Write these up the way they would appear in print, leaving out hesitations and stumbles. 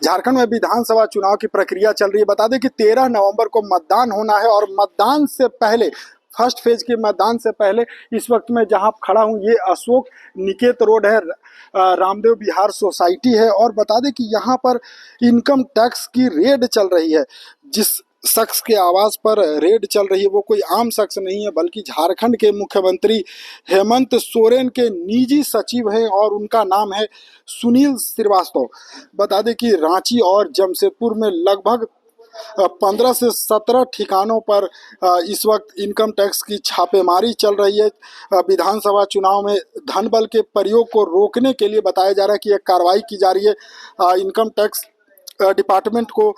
झारखंड में विधानसभा चुनाव की प्रक्रिया चल रही है। बता दें कि 13 नवंबर को मतदान होना है और मतदान से पहले फर्स्ट फेज के मतदान से पहले इस वक्त मैं जहां खड़ा हूं ये अशोक निकेत रोड है, रामदेव विहार सोसाइटी है। और बता दें कि यहां पर इनकम टैक्स की रेड चल रही है। जिस शख्स के आवास पर रेड चल रही है वो कोई आम शख्स नहीं है बल्कि झारखंड के मुख्यमंत्री हेमंत सोरेन के निजी सचिव हैं और उनका नाम है सुनील श्रीवास्तव। बता दें कि रांची और जमशेदपुर में लगभग 15 से 17 ठिकानों पर इस वक्त इनकम टैक्स की छापेमारी चल रही है। विधानसभा चुनाव में धन बल के प्रयोग को रोकने के लिए बताया जा रहा है कि एक कार्रवाई की जा रही है। इनकम टैक्स डिपार्टमेंट को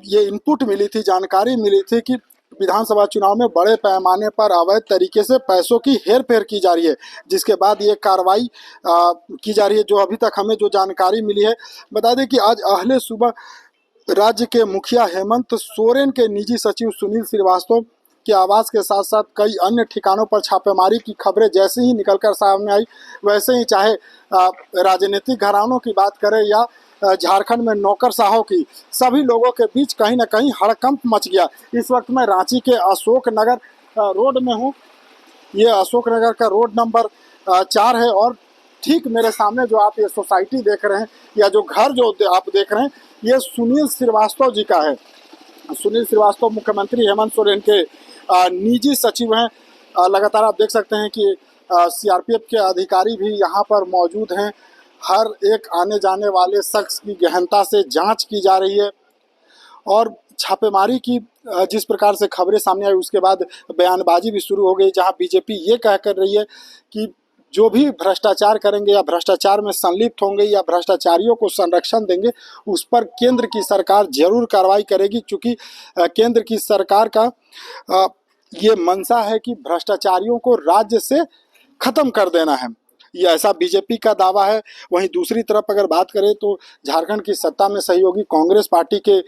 ये इनपुट मिली थी, जानकारी मिली थी कि विधानसभा चुनाव में बड़े पैमाने पर अवैध तरीके से पैसों की हेरफेर की जा रही है, जिसके बाद ये कार्रवाई की जा रही है। जो अभी तक हमें जो जानकारी मिली है, बता दें कि आज अहले सुबह राज्य के मुखिया हेमंत सोरेन के निजी सचिव सुनील श्रीवास्तव के आवास के साथ साथ कई अन्य ठिकानों पर छापेमारी की खबरें जैसे ही निकलकर सामने आई, वैसे ही चाहे राजनीतिक घरानों की बात करें या झारखंड में नौकरशाहों की, सभी लोगों के बीच कहीं ना कहीं हड़कंप मच गया। इस वक्त मैं रांची के अशोक नगर रोड में हूँ। ये अशोक नगर का रोड नंबर 4 है और ठीक मेरे सामने जो आप ये सोसाइटी देख रहे हैं या जो घर जो आप देख रहे हैं, ये सुनील श्रीवास्तव जी का है। सुनील श्रीवास्तव मुख्यमंत्री हेमंत सोरेन के निजी सचिव हैं। लगातार आप देख सकते हैं कि सीआरपीएफ के अधिकारी भी यहाँ पर मौजूद हैं। हर एक आने जाने वाले शख्स की गहनता से जांच की जा रही है और छापेमारी की जिस प्रकार से खबरें सामने आई उसके बाद बयानबाजी भी शुरू हो गई, जहां बीजेपी ये कह कर रही है कि जो भी भ्रष्टाचार करेंगे या भ्रष्टाचार में संलिप्त होंगे या भ्रष्टाचारियों को संरक्षण देंगे उस पर केंद्र की सरकार जरूर कार्रवाई करेगी, क्योंकि केंद्र की सरकार का ये मंशा है कि भ्रष्टाचारियों को राज्य से खत्म कर देना है। ये ऐसा बीजेपी का दावा है। वहीं दूसरी तरफ अगर बात करें तो झारखंड की सत्ता में सहयोगी कांग्रेस पार्टी के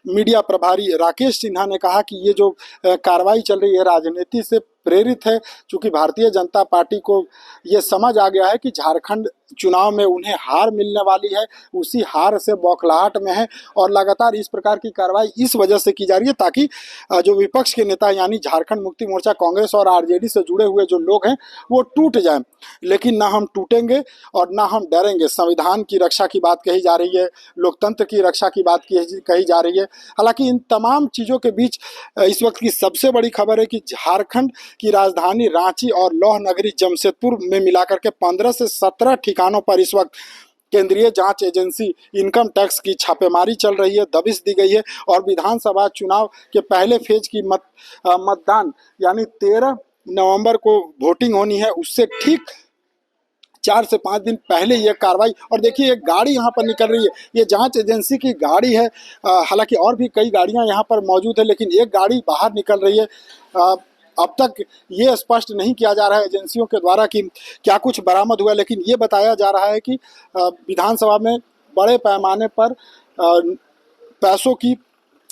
मीडिया प्रभारी राकेश सिन्हा ने कहा कि ये जो कार्रवाई चल रही है राजनीति से प्रेरित है, क्योंकि भारतीय जनता पार्टी को ये समझ आ गया है कि झारखंड चुनाव में उन्हें हार मिलने वाली है, उसी हार से बौखलाहट में है और लगातार इस प्रकार की कार्रवाई इस वजह से की जा रही है ताकि जो विपक्ष के नेता यानी झारखंड मुक्ति मोर्चा, कांग्रेस और आरजेडी से जुड़े हुए जो लोग हैं वो टूट जाएं। लेकिन ना हम टूटेंगे और ना हम डरेंगे। संविधान की रक्षा की बात कही जा रही है, लोकतंत्र की रक्षा की बात कही जा रही है। हालांकि इन तमाम चीज़ों के बीच इस वक्त की सबसे बड़ी खबर है कि झारखंड की राजधानी रांची और लौह नगरी जमशेदपुर में मिलाकर के 15 से 17 ठिकानों पर इस वक्त केंद्रीय जांच एजेंसी इनकम टैक्स की छापेमारी चल रही है, दबिश दी गई है। और विधानसभा चुनाव के पहले फेज की मतदान यानी 13 नवंबर को वोटिंग होनी है, उससे ठीक 4 से 5 दिन पहले यह कार्रवाई। और देखिए एक गाड़ी यहाँ पर निकल रही है, ये जांच एजेंसी की गाड़ी है। हालांकि और भी कई गाड़ियाँ यहाँ पर मौजूद है, लेकिन एक गाड़ी बाहर निकल रही है। अब तक ये स्पष्ट नहीं किया जा रहा है एजेंसियों के द्वारा कि क्या कुछ बरामद हुआ, लेकिन ये बताया जा रहा है कि विधानसभा में बड़े पैमाने पर पैसों की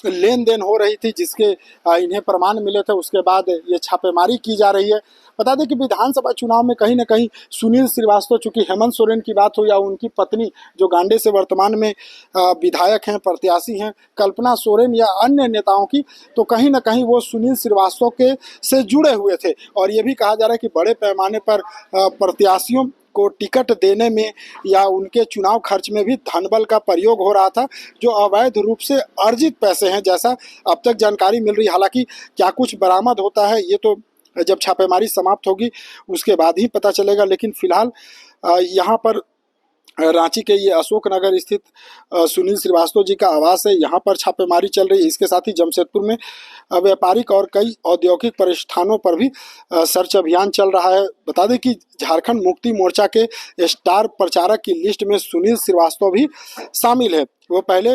लेन देन हो रही थी, जिसके इन्हें प्रमाण मिले थे। उसके बाद ये छापेमारी की जा रही है। बता दें कि विधानसभा चुनाव में कहीं ना कहीं सुनील श्रीवास्तव, चूंकि हेमंत सोरेन की बात हो या उनकी पत्नी जो गांडे से वर्तमान में विधायक हैं, प्रत्याशी हैं, कल्पना सोरेन या अन्य नेताओं की, तो कहीं ना कहीं वो सुनील श्रीवास्तव के से जुड़े हुए थे। और ये भी कहा जा रहा है कि बड़े पैमाने पर प्रत्याशियों को टिकट देने में या उनके चुनाव खर्च में भी धनबल का प्रयोग हो रहा था, जो अवैध रूप से अर्जित पैसे हैं, जैसा अब तक जानकारी मिल रही है। हालांकि क्या कुछ बरामद होता है ये तो जब छापेमारी समाप्त होगी उसके बाद ही पता चलेगा। लेकिन फिलहाल यहाँ पर रांची के ये अशोक नगर स्थित सुनील श्रीवास्तव जी का आवास है, यहाँ पर छापेमारी चल रही है। इसके साथ ही जमशेदपुर में व्यापारिक और कई औद्योगिक प्रतिष्ठानों पर भी सर्च अभियान चल रहा है। बता दें कि झारखंड मुक्ति मोर्चा के स्टार प्रचारक की लिस्ट में सुनील श्रीवास्तव भी शामिल है। वो पहले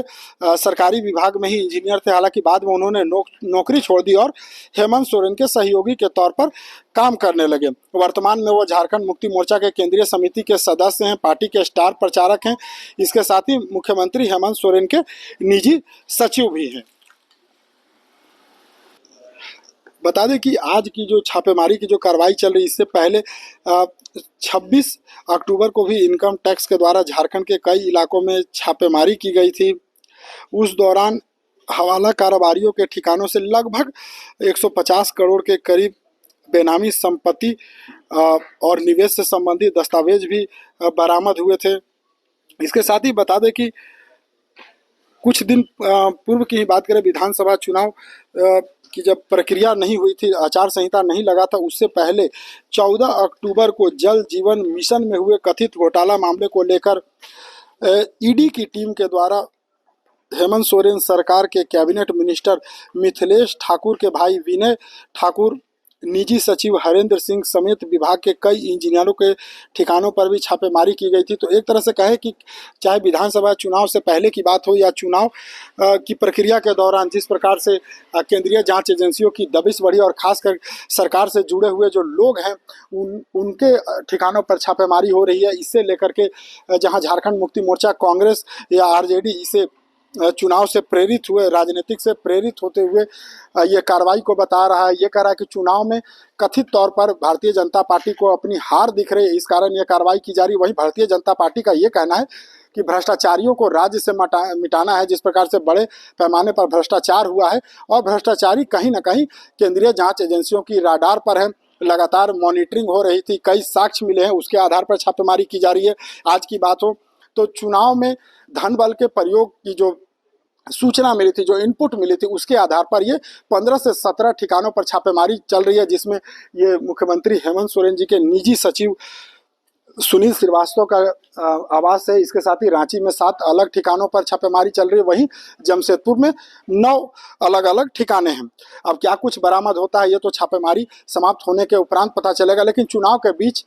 सरकारी विभाग में ही इंजीनियर थे, हालांकि बाद में उन्होंने नौकरी छोड़ दी और हेमंत सोरेन के सहयोगी के तौर पर काम करने लगे। वर्तमान में वो झारखंड मुक्ति मोर्चा के केंद्रीय समिति के सदस्य हैं, पार्टी के स्टार प्रचारक हैं। इसके साथ ही मुख्यमंत्री हेमंत सोरेन के निजी सचिव भी हैं। बता दें कि आज की जो छापेमारी की जो कार्रवाई चल रही है, इससे पहले 26 अक्टूबर को भी इनकम टैक्स के द्वारा झारखंड के कई इलाकों में छापेमारी की गई थी। उस दौरान हवाला कारोबारियों के ठिकानों से लगभग 150 करोड़ के करीब बेनामी संपत्ति और निवेश से संबंधित दस्तावेज भी बरामद हुए थे। इसके साथ ही बता दें कि कुछ दिन पूर्व की ही बात करें, विधानसभा चुनाव की जब प्रक्रिया नहीं हुई थी, आचार संहिता नहीं लगा था, उससे पहले 14 अक्टूबर को जल जीवन मिशन में हुए कथित घोटाला मामले को लेकर ईडी की टीम के द्वारा हेमंत सोरेन सरकार के कैबिनेट मिनिस्टर मिथिलेश ठाकुर के भाई विनय ठाकुर, निजी सचिव हरेंद्र सिंह समेत विभाग के कई इंजीनियरों के ठिकानों पर भी छापेमारी की गई थी। तो एक तरह से कहे कि चाहे विधानसभा चुनाव से पहले की बात हो या चुनाव की प्रक्रिया के दौरान जिस प्रकार से केंद्रीय जांच एजेंसियों की दबिश बढ़ी और खासकर सरकार से जुड़े हुए जो लोग हैं उनके ठिकानों पर छापेमारी हो रही है। इससे लेकर के जहां झारखंड मुक्ति मोर्चा, कांग्रेस या आरजेडी इसे चुनाव से प्रेरित हुए, राजनीतिक से प्रेरित होते हुए ये कार्रवाई को बता रहा है। ये कह रहा है कि चुनाव में कथित तौर पर भारतीय जनता पार्टी को अपनी हार दिख रही है, इस कारण ये कार्रवाई की जा रही है। वहीं भारतीय जनता पार्टी का ये कहना है कि भ्रष्टाचारियों को राज्य से मिटाना है। जिस प्रकार से बड़े पैमाने पर भ्रष्टाचार हुआ है और भ्रष्टाचारी कहीं ना कहीं केंद्रीय जाँच एजेंसियों की राडार पर है, लगातार मॉनिटरिंग हो रही थी, कई साक्ष्य मिले हैं, उसके आधार पर छापेमारी की जा रही है। आज की बात हो तो चुनाव में धन बल के प्रयोग की जो सूचना मिली थी, जो इनपुट मिली थी, उसके आधार पर ये 15 से 17 ठिकानों पर छापेमारी चल रही है, जिसमें ये मुख्यमंत्री हेमंत सोरेन जी के निजी सचिव सुनील श्रीवास्तव का आवास है। इसके साथ ही रांची में 7 अलग ठिकानों पर छापेमारी चल रही है, वहीं जमशेदपुर में 9 अलग अलग ठिकाने हैं। अब क्या कुछ बरामद होता है ये तो छापेमारी समाप्त होने के उपरांत पता चलेगा, लेकिन चुनाव के बीच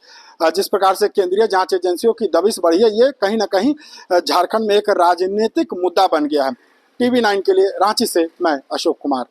जिस प्रकार से केंद्रीय जांच एजेंसियों की दबिश बढ़ी है, ये कहीं ना कहीं झारखंड में एक राजनीतिक मुद्दा बन गया है। टीवी 9 के लिए रांची से मैं अशोक कुमार।